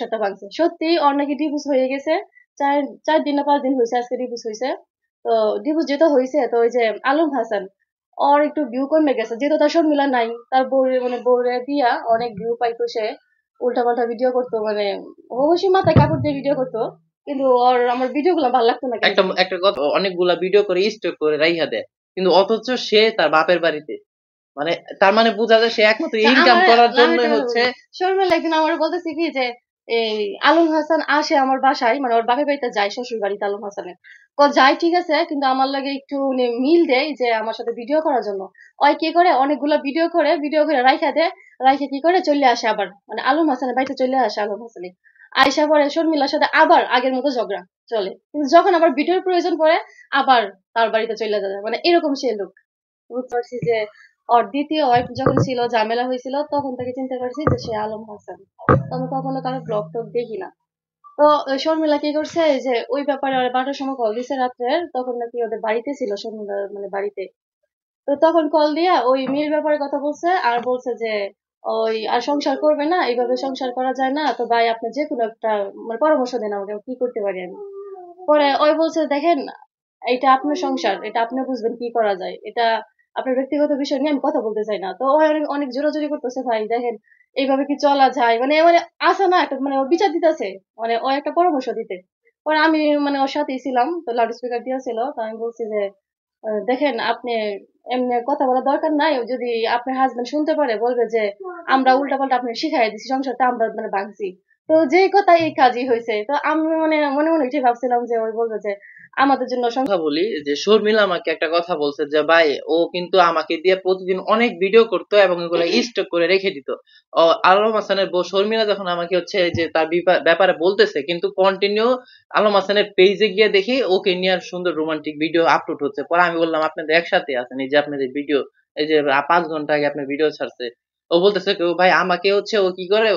সংসারটা ভাঙছে। সত্যি ওর নাকি ডিভোর্স হয়ে গেছে। ৪ দিন না ৫ দিন হইছে আজকে ডিভোর্স হইছে। তো ডিভোর্স যেহেতু হইছে তো ওই যে আলম হাসান ওর একটু ভিউ কমে গেছে। যেহেতু তার শর্মিলা নাই, তার বউরে মানে বউরে দিয়া অনেক ভিউ পাইতো সে। উল্টাপাল্টা ভিডিও করতো মানে অবশ্যই মাথায় কাপড় দিয়ে ভিডিও করতো। কিন্তু ওর আমার ভিডিও গুলো ভালো লাগতো না কেন একটা জানি। একটা কথা, অনেকগুলা ভিডিও করে স্টক করে রাইখা দেয়, কিন্তু অথচ সে তার বাপের বাড়িতে, মানে তার মানে বোঝা যায় সে একমাত্র তা ইনকাম আমার করার আমি জন্যই একটা কথা হচ্ছে। বলি। শর্মিলা একদিন আমার বলতেছে কি যে এই আলম হাসান আসে আমার বাসায় মানে ওর বাপের বাড়িতে যায় শ্বশুর বাড়িতে আলম হাসানের। যায় ঠিক আছে কিন্তু আমার লাগে একটু মিল দেয় যে আমার সাথে ভিডিও করার জন্য। ওই কি করে অনেকগুলা ভিডিও করে রাইখা দেয়। রাইখা কি করে চলে আসে আবার মানে আলম হাসানের বাড়িতে চলে আসে আলম হাসানে। আইসা পরে শর্মিলার সাথে আবার আগের মতো ঝগড়া চলে। কিন্তু যখন আবার ভিডিওর প্রয়োজন পড়ে আবার তার বাড়িতে চলে যায়। মানে এরকম সে লোক। বুঝতে পারছি যে ওর দ্বিতীয় ওয়াইফ যখন ছিল ঝামেলা হয়েছিল তখন থেকে চিন্তা করছি যে সে আলম হাসান। তো আমি কখনো কারো ব্লগ টক দেখি না। তো শর্মিলা কি করছে এই যে ওই ব্যাপারে ওর 12টার সময় কল দিছে রাত্রে, তখন নাকি ওদের বাড়িতে ছিল শর্মিলা মানে বাড়িতে। তো তখন কল দিয়া ওই মেয়ের ব্যাপারে কথা বলছে আর বলছে যে ওই আর সংসার করবে না, এইভাবে সংসার করা যায় না, তো ভাই আপনি যে কোনো একটা মানে পরামর্শ দেন আমাকে কি করতে পারি আমি। পরে ওই বলছে দেখেন এটা আপনার সংসার, এটা আপনি বুঝবেন কি করা যায়, এটা আপনার ব্যক্তিগত বিষয় নিয়ে আমি কথা বলতে চাই না। তো ও অনেক অনেক জোরাজুরি করতেছে ভাই দেখেন এইভাবে কি চলা যায়, মানে মানে আসে না একটা মানে ও বিচার দিতেছে, মানে ও একটা পরামর্শ দিতে। পরে আমি মানে ওর সাথেই ছিলাম, তো লাউড স্পিকার দিয়েছিল, তো আমি বলছি যে দেখেন আপনি এমনি কথা বলার দরকার নাই, যদি আপনার হাজবেন্ড শুনতে পারে বলবে যে আমরা উল্টাপাল্টা আপনি শিখাই দিছি, সংসারটা আমরা মানে ভাঙছি। তো যে কথা এই কাজই হয়েছে। তো আমি মানে মনে মনে এটাই ভাবছিলাম যে ওই বলবে যে আমাদের জন্য কথা বলি যে শর্মিলা আমাকে একটা কথা বলছে যে ভাই ও কিন্তু আমাকে দিয়ে প্রতিদিন অনেক ভিডিও করতো এবং এগুলো স্টক করে রেখে দিত। আলম হাসানের বউ শর্মিলা যখন আমাকে হচ্ছে যে তার ব্যাপারে বলতেছে, কিন্তু কন্টিনিউ আলম হাসানের পেজে গিয়ে দেখি ওকে নিয়ে আর সুন্দর রোমান্টিক ভিডিও আপলোড হচ্ছে। পরে আমি বললাম আপনাদের একসাথে আছেন, এই যে আপনাদের ভিডিও, এই যে 5 ঘন্টা আগে আপনার ভিডিও ছাড়ছে। ও বলতেছে ভাই আমাকে হচ্ছে ও কি করে